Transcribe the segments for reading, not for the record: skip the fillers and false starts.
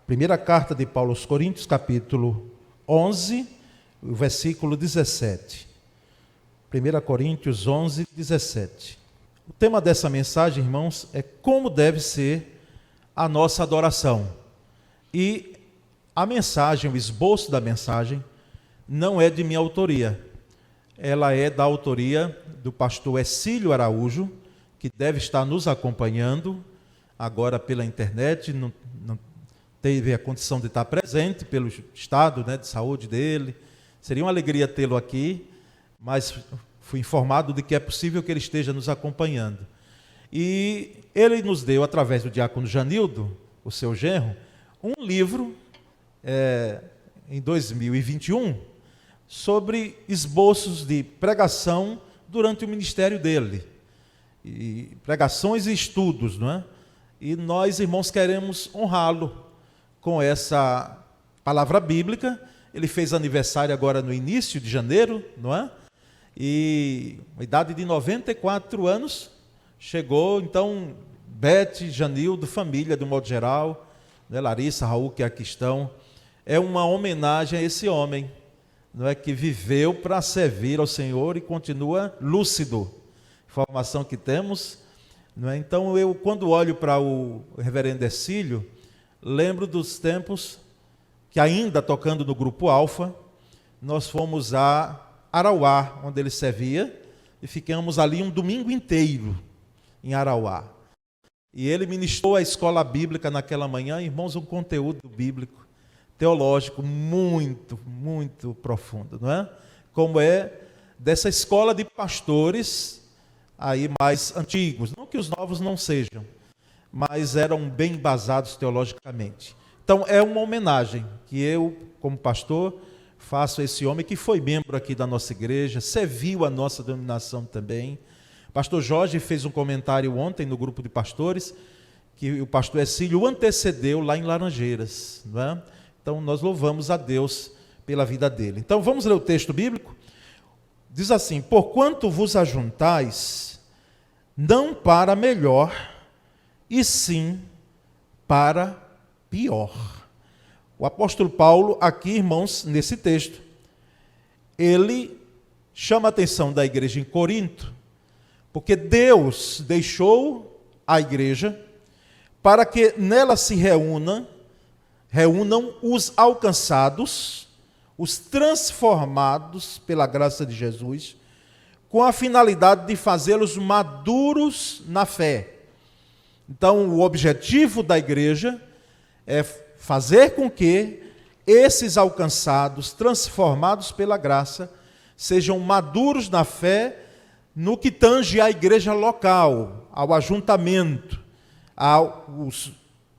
Primeira carta de Paulo aos Coríntios, capítulo 11, o versículo 17. 1 Coríntios 11, 17. O tema dessa mensagem, irmãos, é como deve ser a nossa adoração. E a mensagem, o esboço da mensagem, não é de minha autoria. Ela é da autoria do pastor Exílio Araújo, que deve estar nos acompanhando agora pela internet, não teve a condição de estar presente pelo estado, de saúde dele. Seria uma alegria tê-lo aqui, mas fui informado de que é possível que ele esteja nos acompanhando. E ele nos deu, através do diácono Janildo, o seu genro, um livro, em 2021, sobre esboços de pregação durante o ministério dele. E pregações e estudos, não é? E nós, irmãos, queremos honrá-lo com essa palavra bíblica. Ele fez aniversário agora no início de janeiro, não é? E a idade de 94 anos, chegou, então, Bete, Janildo, família, de um modo geral, né? Larissa, Raul, que aqui estão, é uma homenagem a esse homem, não é, que viveu para servir ao Senhor e continua lúcido. Informação que temos, não é? Então, eu, quando olho para o reverendo Exílio, lembro dos tempos que, ainda tocando no Grupo Alfa, nós fomos a Arauá, onde ele servia, e ficamos ali um domingo inteiro em Arauá. E ele ministrou a escola bíblica naquela manhã, irmãos, um conteúdo bíblico, teológico muito, muito profundo, não é? Como é dessa escola de pastores aí mais antigos, não que os novos não sejam, mas eram bem embasados teologicamente. Então é uma homenagem que eu, como pastor, faço a esse homem que foi membro aqui da nossa igreja, serviu a nossa denominação também. O pastor Jorge fez um comentário ontem no grupo de pastores, que o pastor Exílio o antecedeu lá em Laranjeiras, não é? Então nós louvamos a Deus pela vida dele. Então vamos ler o texto bíblico. Diz assim: porquanto vos ajuntais, não para melhor, e sim para pior. O apóstolo Paulo, aqui, irmãos, nesse texto, ele chama a atenção da igreja em Corinto, porque Deus deixou a igreja para que nela se reúnam os alcançados, os transformados pela graça de Jesus, com a finalidade de fazê-los maduros na fé. Então, o objetivo da igreja é fazer com que esses alcançados, transformados pela graça, sejam maduros na fé no que tange à igreja local, ao ajuntamento,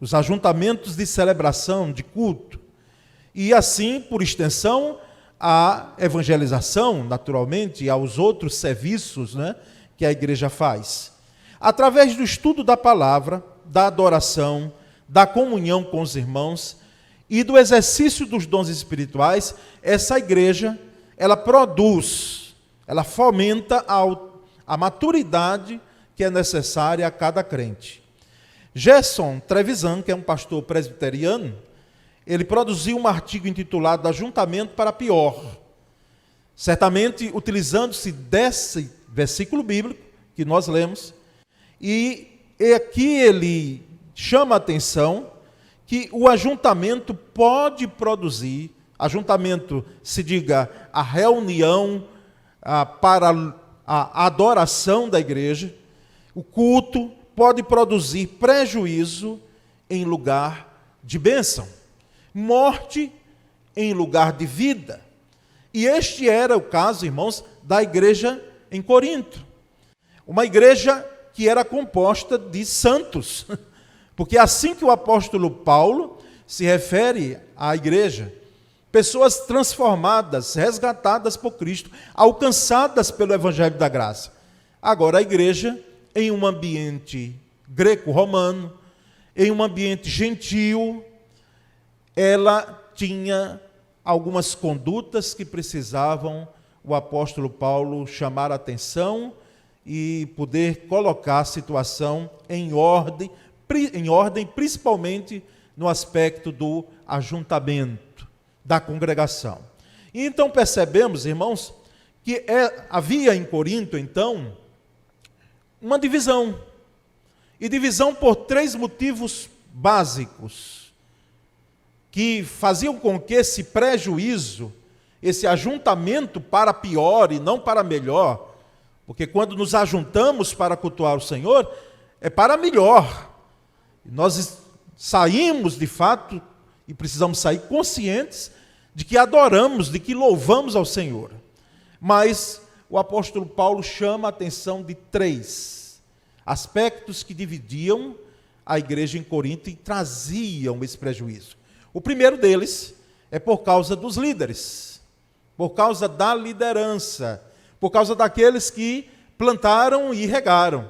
os ajuntamentos de celebração, de culto, e assim, por extensão, a evangelização, naturalmente, e aos outros serviços, né, que a igreja faz. Através do estudo da palavra, da adoração, da comunhão com os irmãos e do exercício dos dons espirituais, essa igreja, ela produz, ela fomenta a maturidade que é necessária a cada crente. Gerson Trevisan, que é um pastor presbiteriano, ele produziu um artigo intitulado Ajuntamento para Pior, certamente utilizando-se desse versículo bíblico que nós lemos, e aqui ele chama a atenção que o ajuntamento pode produzir, ajuntamento se diga a reunião para a adoração da igreja, o culto pode produzir prejuízo em lugar de bênção, morte em lugar de vida. E este era o caso, irmãos, da igreja em Corinto. Uma igreja que era composta de santos, porque assim que o apóstolo Paulo se refere à igreja, pessoas transformadas, resgatadas por Cristo, alcançadas pelo Evangelho da Graça. Agora a igreja, em um ambiente greco-romano, em um ambiente gentil, ela tinha algumas condutas que precisavam o apóstolo Paulo chamar a atenção e poder colocar a situação em ordem principalmente no aspecto do ajuntamento, da congregação. E então percebemos, irmãos, que havia em Corinto, então, uma divisão. E divisão por 3 motivos básicos, que faziam com que esse prejuízo, esse ajuntamento para pior e não para melhor, porque quando nos ajuntamos para cultuar o Senhor, é para melhor. Nós saímos, de fato, e precisamos sair conscientes de que adoramos, de que louvamos ao Senhor. Mas o apóstolo Paulo chama a atenção de 3 aspectos que dividiam a igreja em Corinto e traziam esse prejuízo. O primeiro deles é por causa dos líderes, por causa da liderança, por causa daqueles que plantaram e regaram.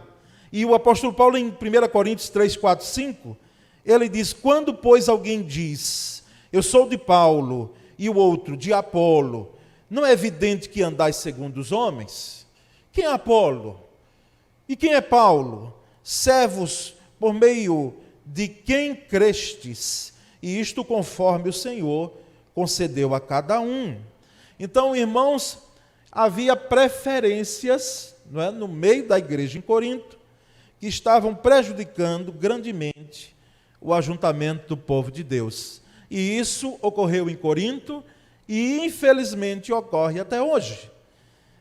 E o apóstolo Paulo, em 1 Coríntios 3, 4, 5, ele diz: quando, pois, alguém diz, eu sou de Paulo, e o outro de Apolo, não é evidente que andais segundo os homens? Quem é Apolo? E quem é Paulo? Servos por meio de quem crestes, e isto conforme o Senhor concedeu a cada um. Então, irmãos, havia preferências, não é, no meio da igreja em Corinto, que estavam prejudicando grandemente o ajuntamento do povo de Deus. E isso ocorreu em Corinto e, infelizmente, ocorre até hoje.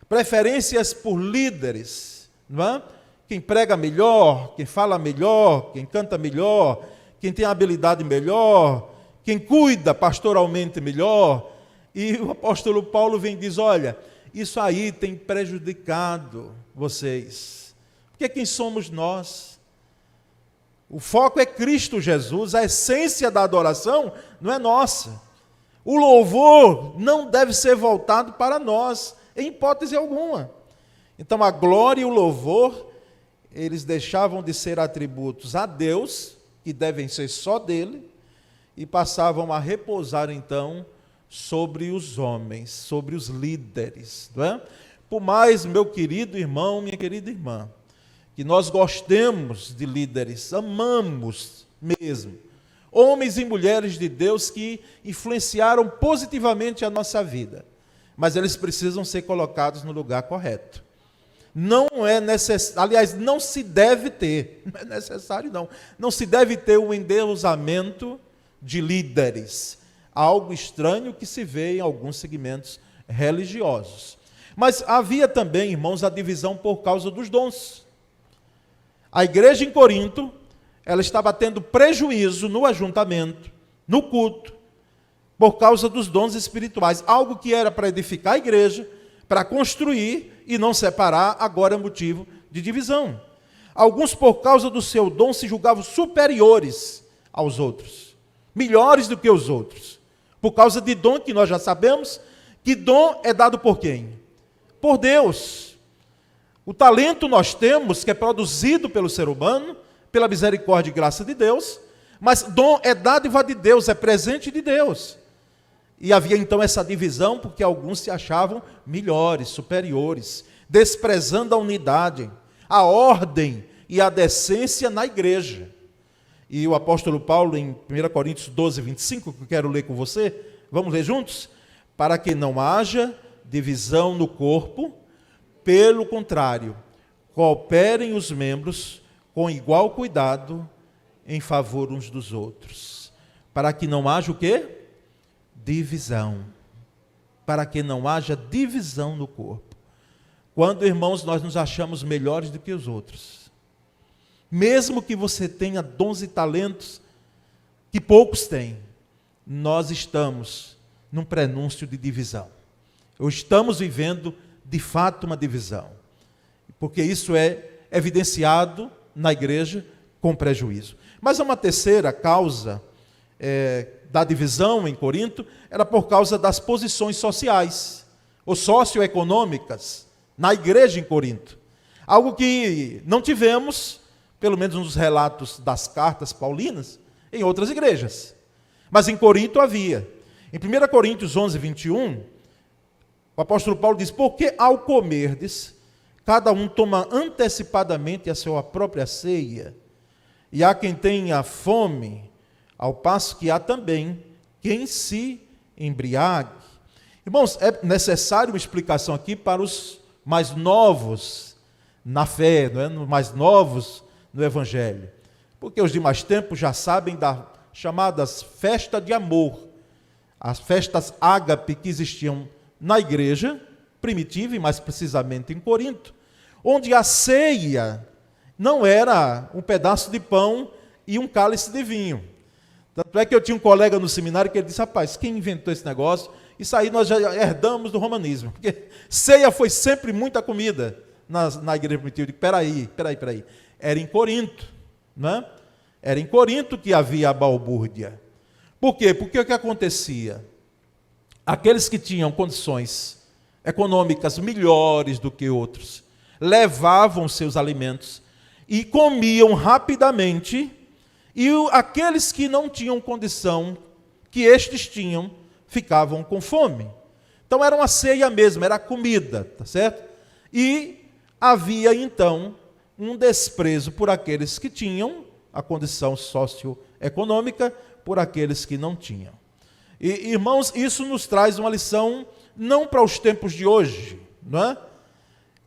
Preferências por líderes, não é? Quem prega melhor, quem fala melhor, quem canta melhor, quem tem habilidade melhor, quem cuida pastoralmente melhor. E o apóstolo Paulo vem e diz: olha, isso aí tem prejudicado vocês. Porque quem somos nós? O foco é Cristo Jesus, a essência da adoração não é nossa. O louvor não deve ser voltado para nós, em hipótese alguma. Então a glória e o louvor, eles deixavam de ser atributos a Deus, que devem ser só dele, e passavam a repousar então sobre os homens, sobre os líderes, não é? Por mais, meu querido irmão, minha querida irmã, que nós gostemos de líderes, amamos mesmo, homens e mulheres de Deus que influenciaram positivamente a nossa vida, mas eles precisam ser colocados no lugar correto. Não é necessário, aliás, não se deve ter, não é necessário não se deve ter um endeusamento de líderes, algo estranho que se vê em alguns segmentos religiosos. Mas havia também, irmãos, a divisão por causa dos dons. A igreja em Corinto, ela estava tendo prejuízo no ajuntamento, no culto, por causa dos dons espirituais. Algo que era para edificar a igreja, para construir e não separar, agora é motivo de divisão. Alguns, por causa do seu dom, se julgavam superiores aos outros, melhores do que os outros, por causa de dom que nós já sabemos, que dom é dado por quem? Por Deus. O talento nós temos, que é produzido pelo ser humano, pela misericórdia e graça de Deus, mas dom é dádiva de Deus, é presente de Deus. E havia então essa divisão, porque alguns se achavam melhores, superiores, desprezando a unidade, a ordem e a decência na igreja. E o apóstolo Paulo, em 1 Coríntios 12, 25, que eu quero ler com você, vamos ler juntos? Para que não haja divisão no corpo, pelo contrário, cooperem os membros com igual cuidado em favor uns dos outros. Para que não haja o quê? Divisão. Para que não haja divisão no corpo. Quando, irmãos, nós nos achamos melhores do que os outros, mesmo que você tenha dons e talentos que poucos têm, nós estamos num prenúncio de divisão. Ou estamos vivendo, de fato, uma divisão. Porque isso é evidenciado na igreja com prejuízo. Mas uma terceira causa da divisão em Corinto era por causa das posições sociais, ou socioeconômicas, na igreja em Corinto. Algo que não tivemos, pelo menos nos relatos das cartas paulinas, em outras igrejas. Mas em Corinto havia. Em 1 Coríntios 11, 21, o apóstolo Paulo diz: porque ao comerdes, cada um toma antecipadamente a sua própria ceia, e há quem tenha fome, ao passo que há também quem se embriague. Irmãos, é necessário uma explicação aqui para os mais novos na fé, não é? Mais novos no Evangelho. Porque os de mais tempo já sabem das chamadas festas de amor, as festas ágape que existiam na igreja primitiva, e mais precisamente em Corinto, onde a ceia não era um pedaço de pão e um cálice de vinho. Tanto é que eu tinha um colega no seminário que ele disse: rapaz, quem inventou esse negócio? Isso aí nós já herdamos do romanismo, porque ceia foi sempre muita comida na igreja primitiva. Eu digo: peraí. Era em Corinto, né? Era em Corinto que havia a balbúrdia. Por quê? Porque o que acontecia? Aqueles que tinham condições econômicas melhores do que outros, levavam seus alimentos e comiam rapidamente, e aqueles que não tinham condição, que estes tinham, ficavam com fome. Então era uma ceia mesmo, era comida, tá certo? E havia então um desprezo por aqueles que tinham a condição socioeconômica, por aqueles que não tinham. E, irmãos, isso nos traz uma lição não para os tempos de hoje, não é?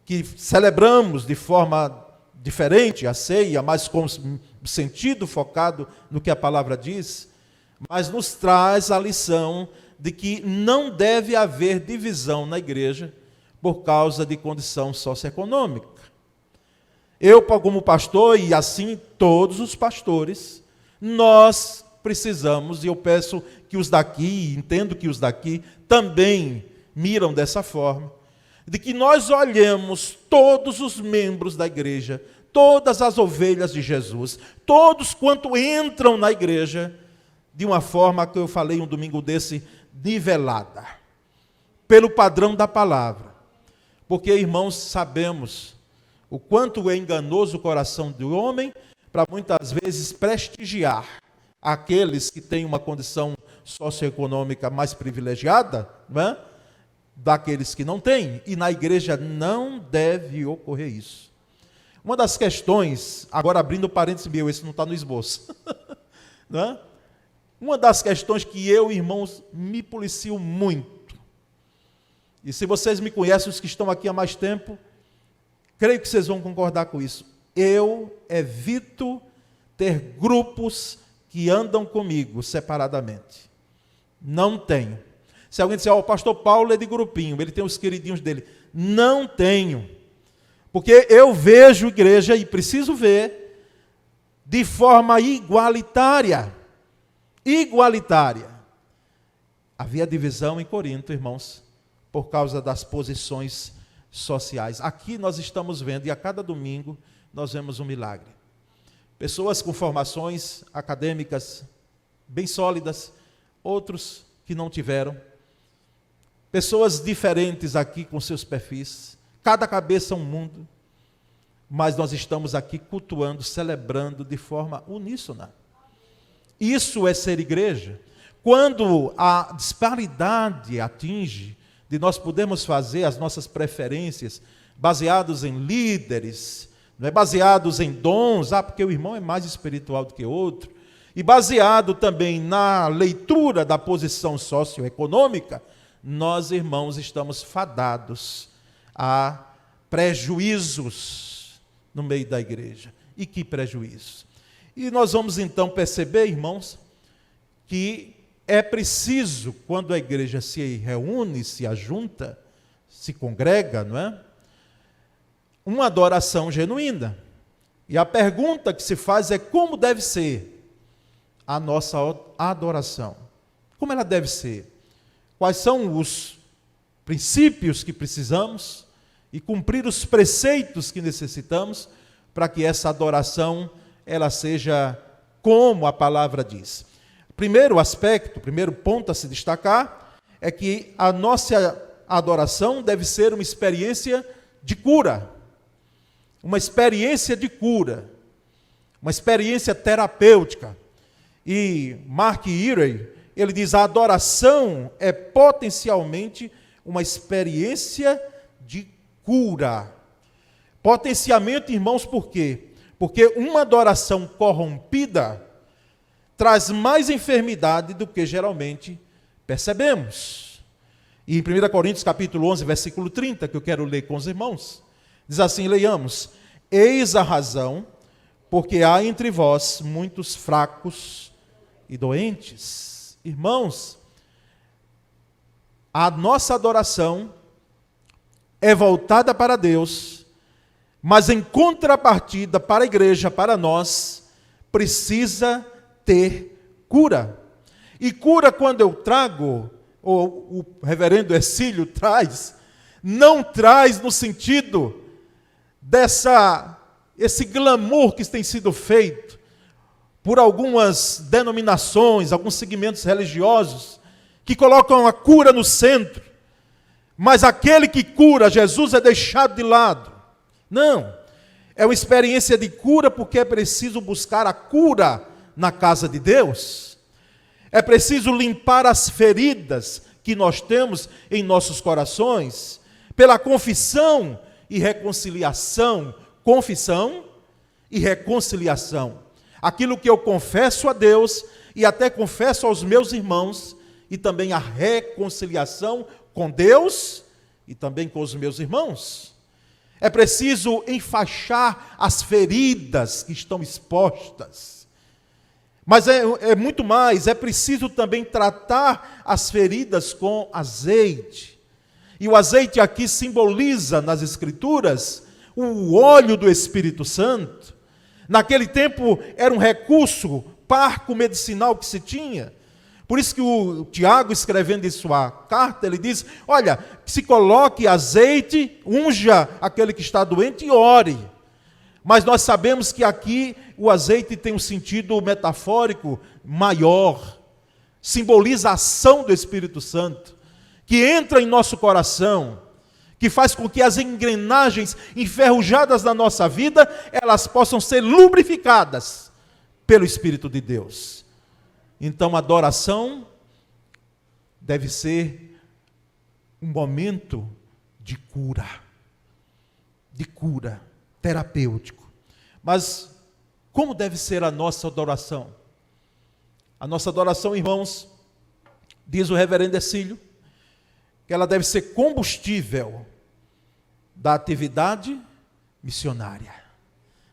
Que celebramos de forma diferente a ceia, mas com sentido focado no que a palavra diz, mas nos traz a lição de que não deve haver divisão na igreja por causa de condição socioeconômica. Eu, como pastor, e assim todos os pastores, nós precisamos, e eu peço que os daqui, entendo que os daqui também miram dessa forma, de que nós olhemos todos os membros da igreja, todas as ovelhas de Jesus, todos quanto entram na igreja, de uma forma que eu falei um domingo desse, nivelada, pelo padrão da palavra. Porque, irmãos, sabemos o quanto é enganoso o coração do homem para muitas vezes prestigiar aqueles que têm uma condição socioeconômica mais privilegiada, não é? Daqueles que não têm, e na igreja não deve ocorrer isso. Uma das questões, agora abrindo parênteses meu, esse não está no esboço, não é? Uma das questões que eu, irmãos, me policio muito, e se vocês me conhecem, os que estão aqui há mais tempo, creio que vocês vão concordar com isso, eu evito ter grupos que andam comigo separadamente. Não tenho. Se alguém disser: o pastor Paulo é de grupinho, ele tem os queridinhos dele. Não tenho. Porque eu vejo igreja, e preciso ver, de forma igualitária. Igualitária. Havia divisão em Corinto, irmãos, por causa das posições sociais. Aqui nós estamos vendo, e a cada domingo nós vemos um milagre. Pessoas com formações acadêmicas bem sólidas, outros que não tiveram. Pessoas diferentes aqui com seus perfis, cada cabeça um mundo, mas nós estamos aqui cultuando, celebrando de forma uníssona. Isso é ser igreja. Quando a disparidade atinge de nós podermos fazer as nossas preferências baseados em líderes, não é baseados em dons, porque o irmão é mais espiritual do que outro, e baseado também na leitura da posição socioeconômica, nós, irmãos, estamos fadados a prejuízos no meio da igreja. E que prejuízos? E nós vamos então perceber, irmãos, que é preciso, quando a igreja se reúne, se ajunta, se congrega, não é? Uma adoração genuína. E a pergunta que se faz é: como deve ser a nossa adoração? Como ela deve ser? Quais são os princípios que precisamos e cumprir os preceitos que necessitamos para que essa adoração ela seja como a palavra diz? Primeiro aspecto, primeiro ponto a se destacar é que a nossa adoração deve ser uma experiência de cura. Uma experiência de cura. Uma experiência terapêutica. E Mark Earey, ele diz: a adoração é potencialmente uma experiência de cura. Potencialmente, irmãos, por quê? Porque uma adoração corrompida traz mais enfermidade do que geralmente percebemos. E em 1 Coríntios capítulo 11, versículo 30, que eu quero ler com os irmãos, diz assim, leiamos: eis a razão, porque há entre vós muitos fracos e doentes. Irmãos, a nossa adoração é voltada para Deus, mas em contrapartida para a igreja, para nós, precisa ter cura. E cura, quando eu trago, ou o reverendo Hercílio traz, não traz no sentido esse glamour que tem sido feito por algumas denominações, alguns segmentos religiosos, que colocam a cura no centro, mas aquele que cura, Jesus, é deixado de lado. Não, é uma experiência de cura, porque é preciso buscar a cura na casa de Deus. É preciso limpar as feridas que nós temos em nossos corações, pela confissão e reconciliação. Confissão e reconciliação. Aquilo que eu confesso a Deus e até confesso aos meus irmãos, e também a reconciliação com Deus e também com os meus irmãos. É preciso enfaixar as feridas que estão expostas. Mas é muito mais, é preciso também tratar as feridas com azeite. E o azeite aqui simboliza nas Escrituras o óleo do Espírito Santo. Naquele tempo era um recurso parco medicinal que se tinha. Por isso que o Tiago, escrevendo em sua carta, ele diz, olha, se coloque azeite, unja aquele que está doente e ore. Mas nós sabemos que aqui o azeite tem um sentido metafórico maior. Simboliza a ação do Espírito Santo, que entra em nosso coração, que faz com que as engrenagens enferrujadas da nossa vida, elas possam ser lubrificadas pelo Espírito de Deus. Então, a adoração deve ser um momento de cura terapêutico. Mas como deve ser a nossa adoração? A nossa adoração, irmãos, diz o reverendo Hercílio, que ela deve ser combustível da atividade missionária.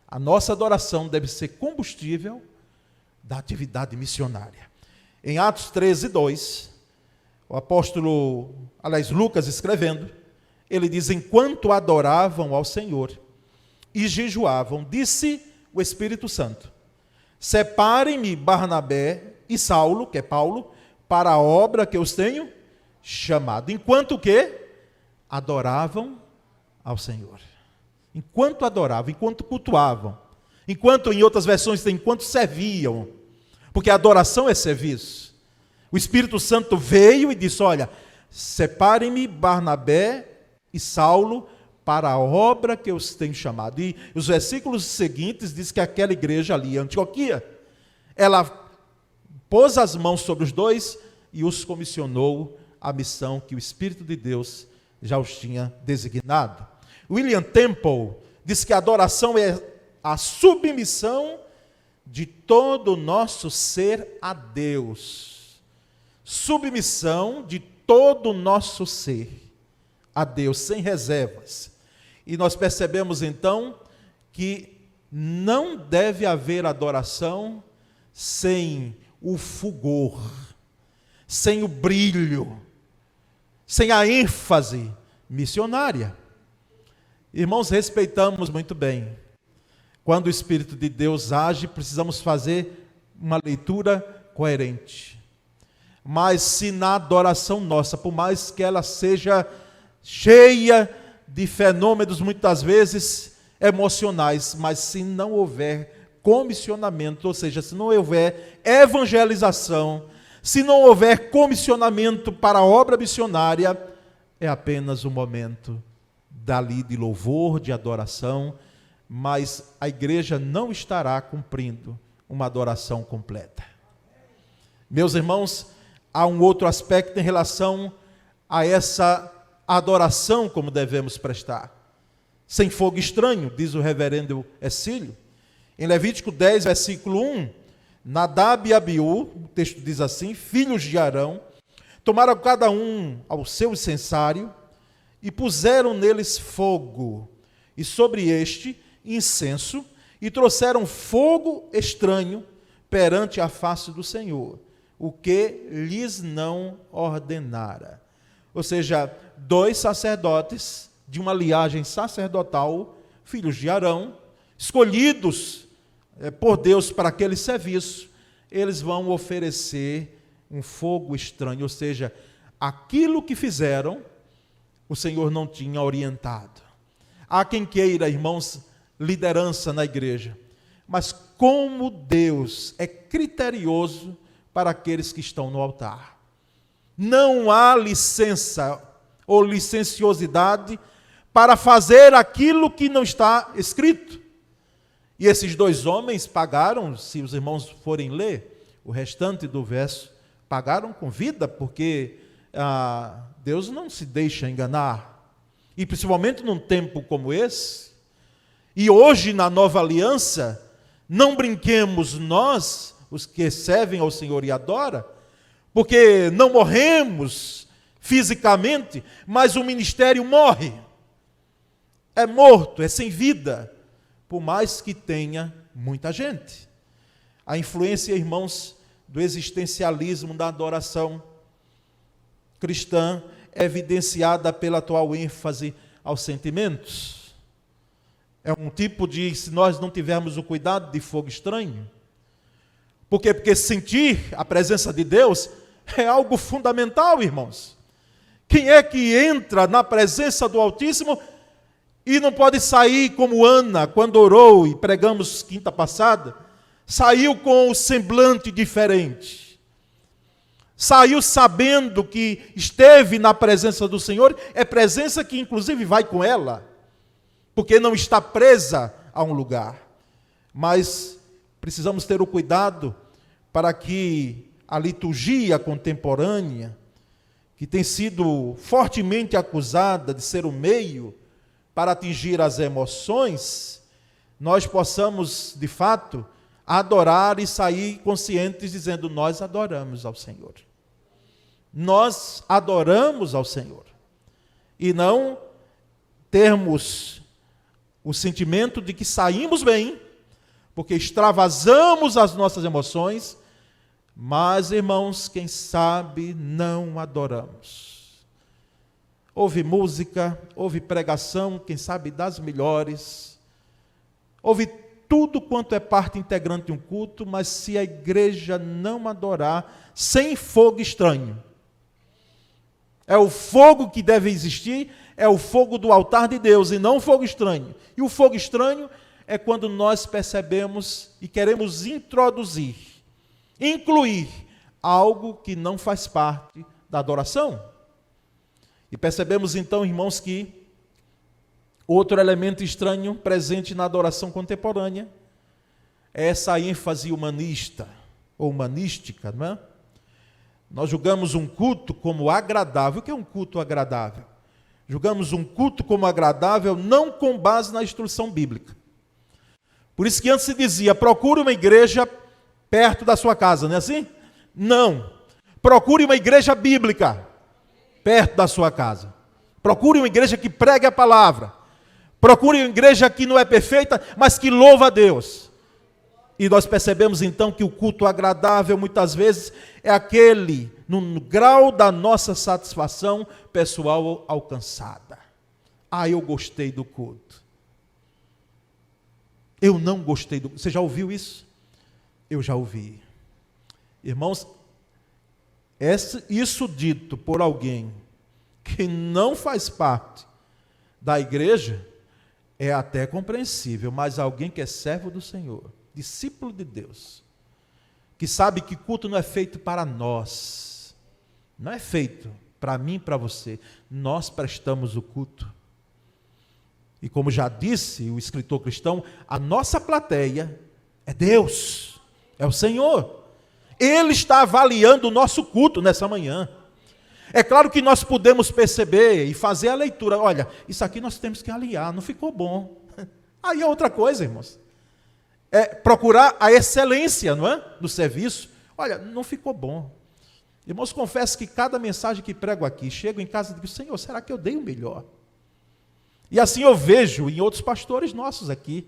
A nossa adoração deve ser combustível da atividade missionária. Em Atos 13, 2, o apóstolo, Lucas escrevendo, ele diz, enquanto adoravam ao Senhor e jejuavam, disse o Espírito Santo, separem-me Barnabé e Saulo, que é Paulo, para a obra que eu os tenho chamado. Enquanto que adoravam ao Senhor. Enquanto adoravam, enquanto cultuavam. Enquanto, em outras versões, tem enquanto serviam. Porque a adoração é serviço. O Espírito Santo veio e disse, olha, separem-me Barnabé e Saulo para a obra que eu os tenho chamado. E os versículos seguintes diz que aquela igreja ali, Antioquia, ela pôs as mãos sobre os dois e os comissionou a missão que o Espírito de Deus já os tinha designado. William Temple diz que a adoração é a submissão de todo o nosso ser a Deus. Submissão de todo o nosso ser a Deus, sem reservas. E nós percebemos então que não deve haver adoração sem o fulgor, sem o brilho, sem a ênfase missionária. Irmãos, respeitamos muito bem. Quando o Espírito de Deus age, precisamos fazer uma leitura coerente. Mas se na adoração nossa, por mais que ela seja cheia de fenômenos, muitas vezes emocionais, mas se não houver comissionamento, ou seja, se não houver evangelização, se não houver comissionamento para a obra missionária, é apenas um momento dali de louvor, de adoração, mas a igreja não estará cumprindo uma adoração completa. Meus irmãos, há um outro aspecto em relação a essa adoração como devemos prestar. Sem fogo estranho, diz o reverendo Hercílio. Em Levítico 10, versículo 1, Nadab e Abiú, o texto diz assim, filhos de Arão, tomaram cada um ao seu incensário e puseram neles fogo, e sobre este incenso, e trouxeram fogo estranho perante a face do Senhor, o que lhes não ordenara. Ou seja, 2 sacerdotes de uma linhagem sacerdotal, filhos de Arão, escolhidos por Deus para aquele serviço, eles vão oferecer um fogo estranho, ou seja, aquilo que fizeram, o Senhor não tinha orientado. Há quem queira, irmãos, liderança na igreja, mas como Deus é criterioso para aqueles que estão no altar. Não há licença ou licenciosidade para fazer aquilo que não está escrito. E esses 2 homens pagaram, se os irmãos forem ler o restante do verso, pagaram com vida, porque Deus não se deixa enganar. E principalmente num tempo como esse, e hoje na nova aliança, não brinquemos nós, os que servem ao Senhor e adoram, porque não morremos fisicamente, mas o ministério morre. É morto, é sem vida, por mais que tenha muita gente. A influência, irmãos, do existencialismo da adoração cristã é evidenciada pela atual ênfase aos sentimentos. É um tipo de, se nós não tivermos o cuidado, de fogo estranho. Por quê? Porque sentir a presença de Deus é algo fundamental, irmãos. Quem é que entra na presença do Altíssimo e não pode sair como Ana, quando orou, e pregamos quinta passada, saiu com o semblante diferente. Saiu sabendo que esteve na presença do Senhor, é presença que inclusive vai com ela, porque não está presa a um lugar. Mas precisamos ter o cuidado para que a liturgia contemporânea, que tem sido fortemente acusada de ser o meio para atingir as emoções, nós possamos, de fato, adorar e sair conscientes dizendo: nós adoramos ao Senhor. Nós adoramos ao Senhor. E não termos o sentimento de que saímos bem, porque extravasamos as nossas emoções, mas, irmãos, quem sabe não adoramos. Houve música, houve pregação, quem sabe das melhores, houve tudo quanto é parte integrante de um culto, mas se a igreja não adorar, sem fogo estranho, é o fogo que deve existir, é o fogo do altar de Deus, e não o fogo estranho. E o fogo estranho é quando nós percebemos e queremos introduzir, incluir algo que não faz parte da adoração. E percebemos então, irmãos, que outro elemento estranho presente na adoração contemporânea é essa ênfase humanista, ou humanística, não é? Nós julgamos um culto como agradável. O que é um culto agradável? Julgamos um culto como agradável não com base na instrução bíblica. Por isso que antes se dizia: procure uma igreja perto da sua casa, não é assim? Não. Procure uma igreja bíblica perto da sua casa. Procure uma igreja que pregue a palavra. Procure uma igreja que não é perfeita, mas que louva a Deus. E nós percebemos então que o culto agradável muitas vezes é aquele no grau da nossa satisfação pessoal alcançada. Ah, eu gostei do culto. Eu não gostei do culto. Você já ouviu isso? Eu já ouvi. Irmãos, isso dito por alguém que não faz parte da igreja é até compreensível, mas alguém que é servo do Senhor, discípulo de Deus, que sabe que culto não é feito para nós, não é feito para mim e para você, nós prestamos o culto. E como já disse o escritor cristão, a nossa plateia é Deus, é o Senhor. Ele está avaliando o nosso culto nessa manhã. É claro que nós podemos perceber e fazer a leitura: olha, isso aqui nós temos que alinhar, não ficou bom. Aí é outra coisa, irmãos. procurar a excelência, não é? No serviço. Olha, não ficou bom. Irmãos, confesso que cada mensagem que prego aqui, chego em casa e digo, Senhor, será que eu dei o melhor? E assim eu vejo em outros pastores nossos aqui.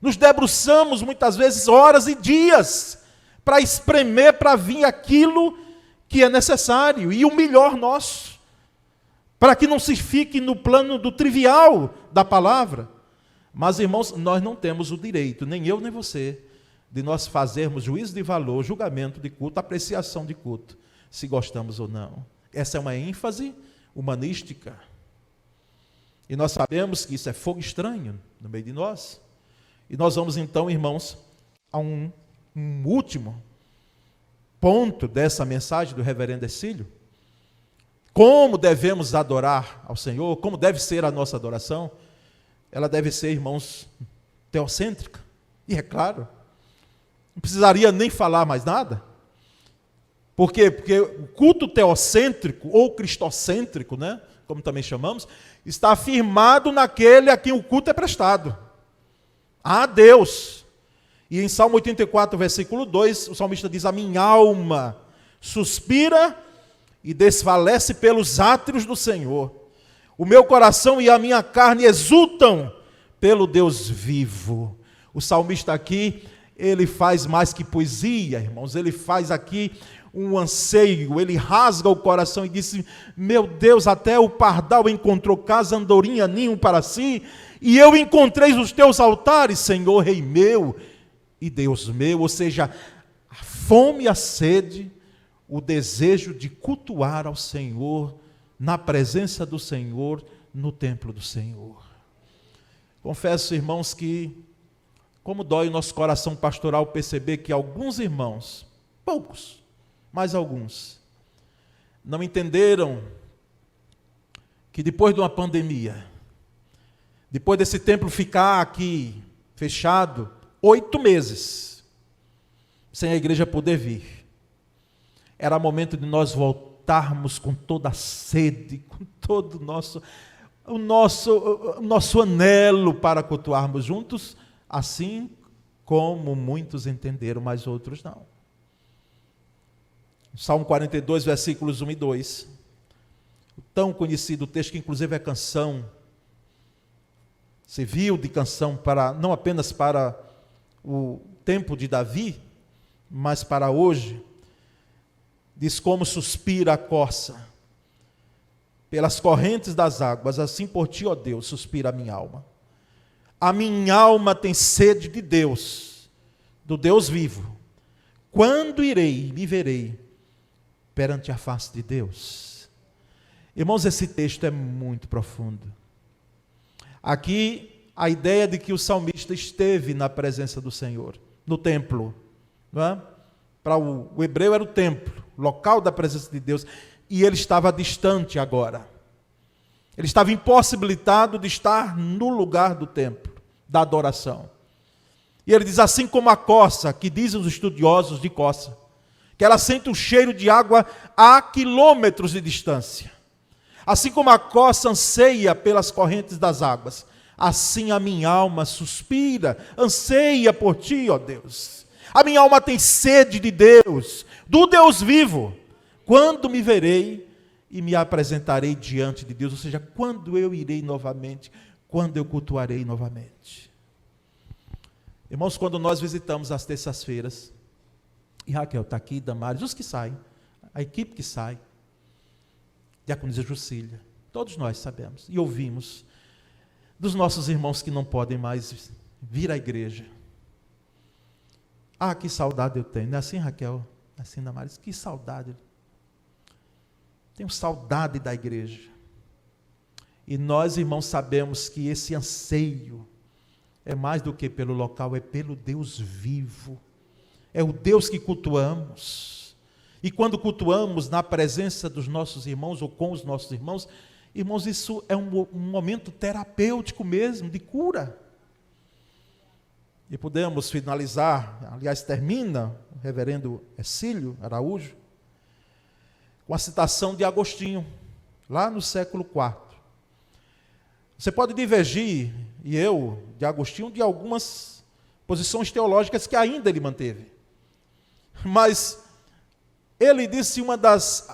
Nos debruçamos muitas vezes horas e dias para espremer, para vir aquilo que é necessário e o melhor nosso, para que não se fique no plano do trivial da palavra. Mas, irmãos, nós não temos o direito, nem eu nem você, de nós fazermos juízo de valor, julgamento de culto, apreciação de culto, se gostamos ou não. Essa é uma ênfase humanística. E nós sabemos que isso é fogo estranho no meio de nós. E nós vamos então, irmãos, a um último ponto dessa mensagem do reverendo Hercílio. Como devemos adorar ao Senhor, como deve ser a nossa adoração. Ela deve ser, irmãos, teocêntrica. E é claro, não precisaria nem falar mais nada. Por quê? Porque o culto teocêntrico, ou cristocêntrico, né, como também chamamos, está afirmado naquele a quem o culto é prestado. A Deus. E em Salmo 84, versículo 2, o salmista diz, a minha alma suspira e desfalece pelos átrios do Senhor. O meu coração e a minha carne exultam pelo Deus vivo. O salmista aqui, ele faz mais que poesia, irmãos. Ele faz aqui um anseio, ele rasga o coração e diz, meu Deus, até o pardal encontrou casa, andorinha, ninho para si, e eu encontrei os teus altares, Senhor, Rei meu e Deus meu. Ou seja, a fome e a sede, o desejo de cultuar ao Senhor, na presença do Senhor, no templo do Senhor. Confesso, irmãos, que como dói o nosso coração pastoral perceber que alguns irmãos, poucos, mas alguns, não entenderam que depois de uma pandemia, depois desse templo ficar aqui fechado 8 meses, sem a igreja poder vir, era momento de nós voltarmos com toda a sede, com todo o nosso anelo para cultuarmos juntos, assim como muitos entenderam, mas outros não. Salmo 42, versículos 1 e 2, o tão conhecido texto, que inclusive é canção, serviu de canção não apenas para o tempo de Davi, mas para hoje. Diz, como suspira a corça pelas correntes das águas, assim por ti, ó Deus, suspira a minha alma. A minha alma tem sede de Deus, do Deus vivo. Quando irei, me verei perante a face de Deus? Irmãos, esse texto é muito profundo. Aqui, a ideia de que o salmista esteve na presença do Senhor, no templo, não é? Para o hebreu era o templo, local da presença de Deus, e ele estava distante agora. Ele estava impossibilitado de estar no lugar do templo, da adoração. E ele diz, assim como a corça, que dizem os estudiosos de corça, que ela sente o cheiro de água a quilômetros de distância. Assim como a corça anseia pelas correntes das águas, assim a minha alma suspira, anseia por ti, ó Deus. A minha alma tem sede de Deus, do Deus vivo. Quando me verei e me apresentarei diante de Deus, ou seja, quando eu irei novamente, quando eu cultuarei novamente. Irmãos, quando nós visitamos as terças-feiras, e Raquel está aqui, Damares, os que saem, a equipe que sai, Diaconisa Jucília, todos nós sabemos e ouvimos dos nossos irmãos que não podem mais vir à igreja. Ah, que saudade eu tenho, não é assim, Raquel? Não é assim, Damares? Que saudade. Tenho saudade da igreja. E nós, irmãos, sabemos que esse anseio é mais do que pelo local, é pelo Deus vivo. É o Deus que cultuamos. E quando cultuamos na presença dos nossos irmãos ou com os nossos irmãos, irmãos, isso é um momento terapêutico mesmo, de cura. E podemos finalizar, aliás, termina o reverendo Hercílio Araújo, com a citação de Agostinho, lá no século IV. Você pode divergir, e eu, de Agostinho, de algumas posições teológicas que ainda ele manteve. Mas ele disse uma das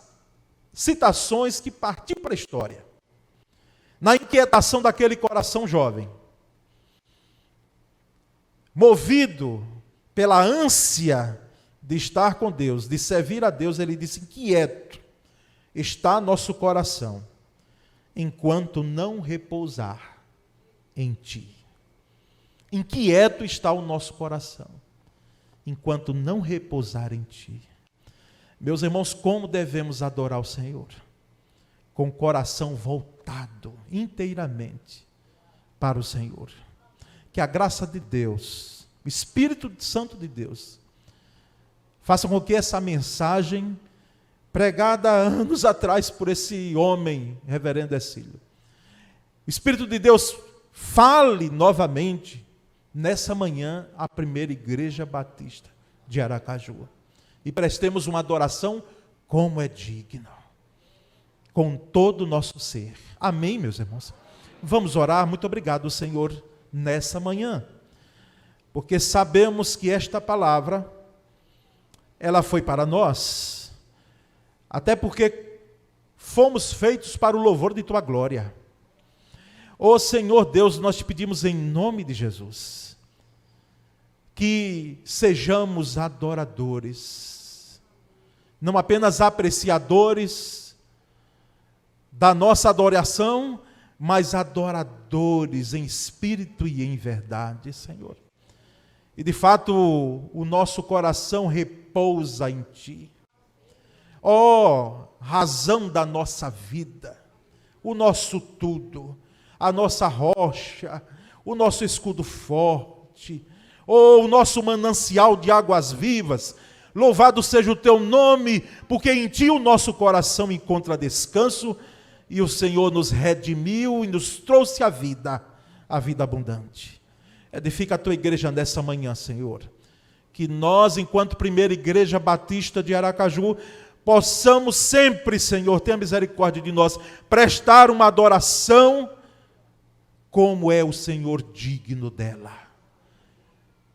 citações que partiu para a história. Na inquietação daquele coração jovem, movido pela ânsia de estar com Deus, de servir a Deus, ele disse: inquieto está nosso coração, enquanto não repousar em ti. Inquieto está o nosso coração, enquanto não repousar em ti. Meus irmãos, como devemos adorar o Senhor? Com o coração voltado inteiramente para o Senhor. Que a graça de Deus, o Espírito Santo de Deus, faça com que essa mensagem, pregada há anos atrás por esse homem, reverendo Hercílio, o Espírito de Deus fale novamente nessa manhã à primeira igreja batista de Aracaju. E prestemos uma adoração como é digno, com todo o nosso ser. Amém, meus irmãos? Vamos orar. Muito obrigado, Senhor, nessa manhã, porque sabemos que esta palavra, ela foi para nós, até porque fomos feitos para o louvor de Tua glória. Ó Senhor Deus, nós te pedimos em nome de Jesus, que sejamos adoradores, não apenas apreciadores da nossa adoração, mas adoradores em espírito e em verdade, Senhor. E de fato, o nosso coração repousa em Ti. Ó, razão da nossa vida, o nosso tudo, a nossa rocha, o nosso escudo forte, o nosso manancial de águas vivas. Louvado seja o Teu nome, porque em Ti o nosso coração encontra descanso, e o Senhor nos redimiu e nos trouxe a vida abundante. Edifica a Tua igreja nessa manhã, Senhor. Que nós, enquanto primeira igreja batista de Aracaju, possamos sempre, Senhor, tenha misericórdia de nós, prestar uma adoração como é o Senhor digno dela.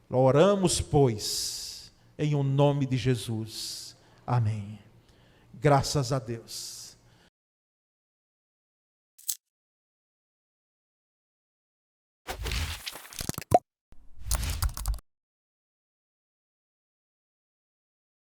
Oramos, pois, em o nome de Jesus. Amém. Graças a Deus.